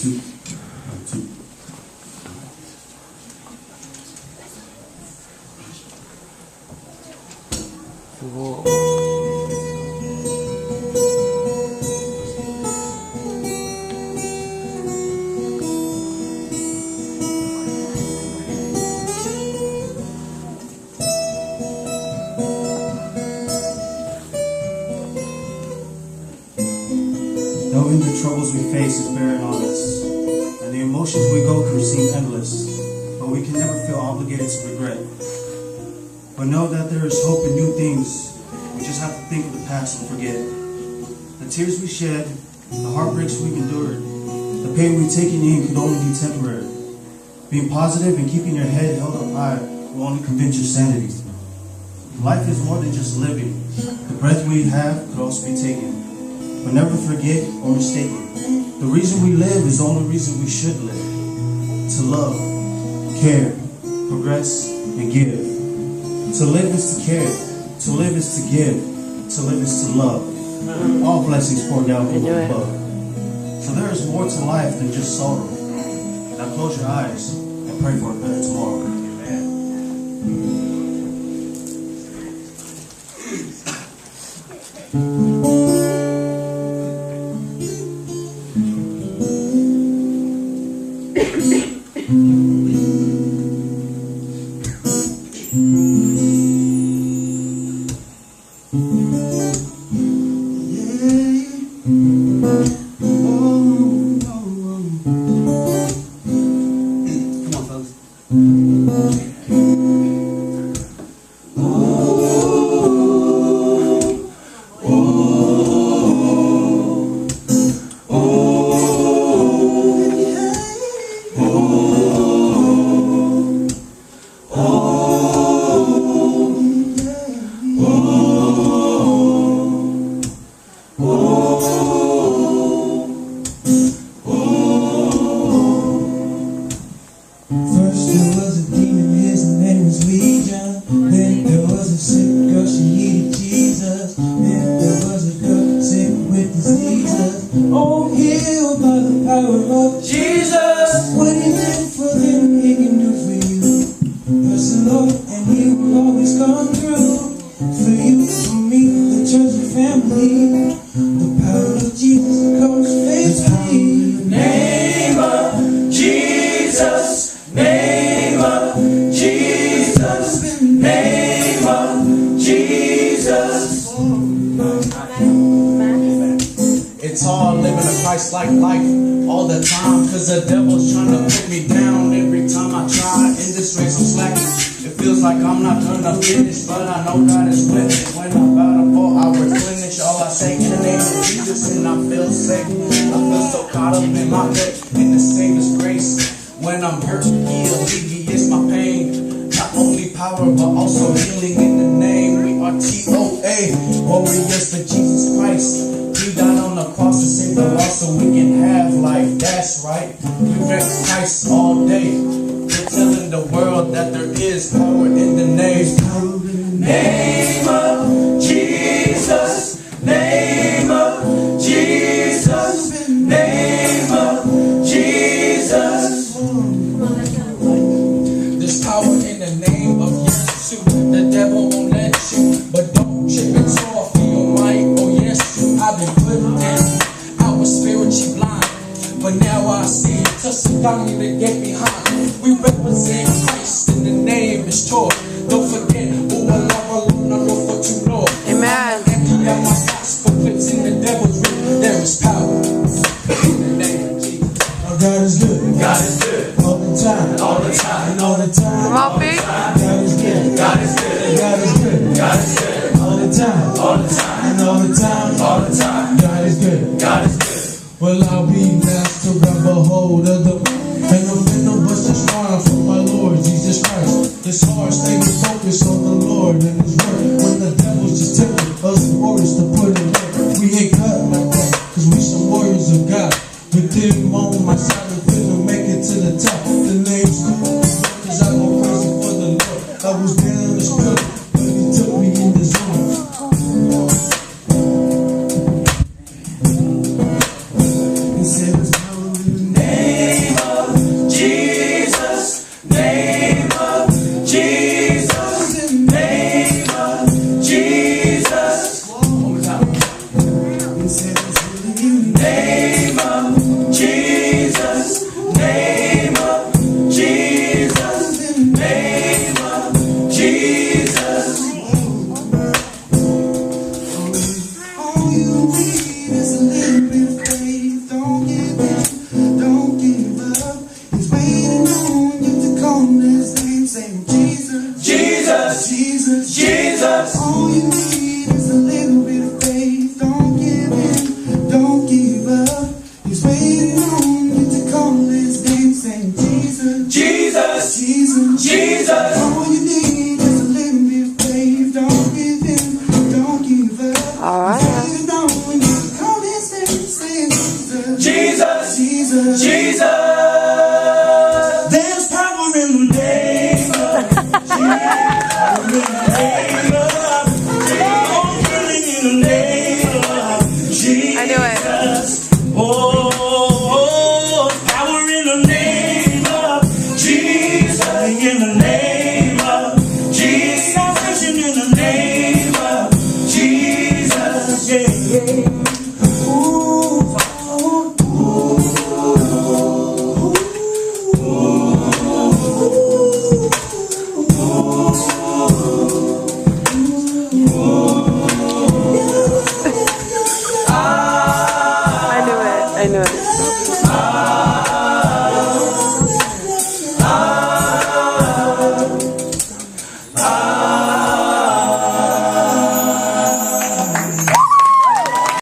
2. 2. Knowing the troubles we face is bearing on us, and the emotions we go through seem endless, but we can never feel obligated to regret. But know that there is hope in new things. We just have to think of the past and forget. The tears we shed, the heartbreaks we've endured, the pain we've taken in could only be temporary. Being positive and keeping your head held up high will only convince your sanity. Life is more than just living. The breath we have could also be taken. But never forget or mistake it. The reason we live is the only reason we should live. To love, care, progress, and give. To live is to care. To live is to give. To live is to love. All blessings pour down from above. So there is more to life than just sorrow. Now close your eyes and pray for a better tomorrow. Amen. It's hard living a Christ-like life all the time, cause the devil's trying to put me down every time I try. In this race I'm slacking. It feels like I'm not gonna finish, but I know God is with me. When I'm about to fall, I replenish all I say in the name of Jesus, and I feel safe. I feel so caught up in my bed, in the Savior's grace. When I'm hurt, He alleviates my pain. Not only power, but also healing in the name. We are TOA, warriors for Jesus Christ. He died on the cross to save the lost so we can have life. That's right. We rep Christ all day. We're telling the world that there is power in the name. Name of Jesus. Name of Jesus. Name of Jesus. There's power in the name of Jesus. The devil won't let you, but don't trip and fall for your might. Oh yes. I've been put down, I was spiritually blind, but now I see. Touch the down to get behind. We represent Christ in the name is joy. Don't forget, oh I love alone, I know for too long. Amen. Empty out my stocks for clips in the devil's ring. There is power in the name of Jesus. Oh, God is good. God is good. All the time. All the time. And all the time. Come on, big. God is good. God is good. God is good. God is good. All the time. All the time. And all the time. All the time. God is good. God is good. Well, I'll be blessed to grab a hold of the ain't no been no but just far from my Lord Jesus Christ. It's hard staying focused on the Lord and His word when the devil's just tempting us warriors to put it in. We ain't cut like that, cause we some warriors of God. With Him on my side, we finna make it to the top. The name's cool, cause I go crazy for the Lord. I was down in the struggle, but He took me in the zone. He said, "It's power in the name." There's power in the name of Jesus. I knew it. Oh, power in the name of Jesus. In the name of Jesus. Salvation in the name of Jesus. Yeah, yeah. Ooh, I knew it.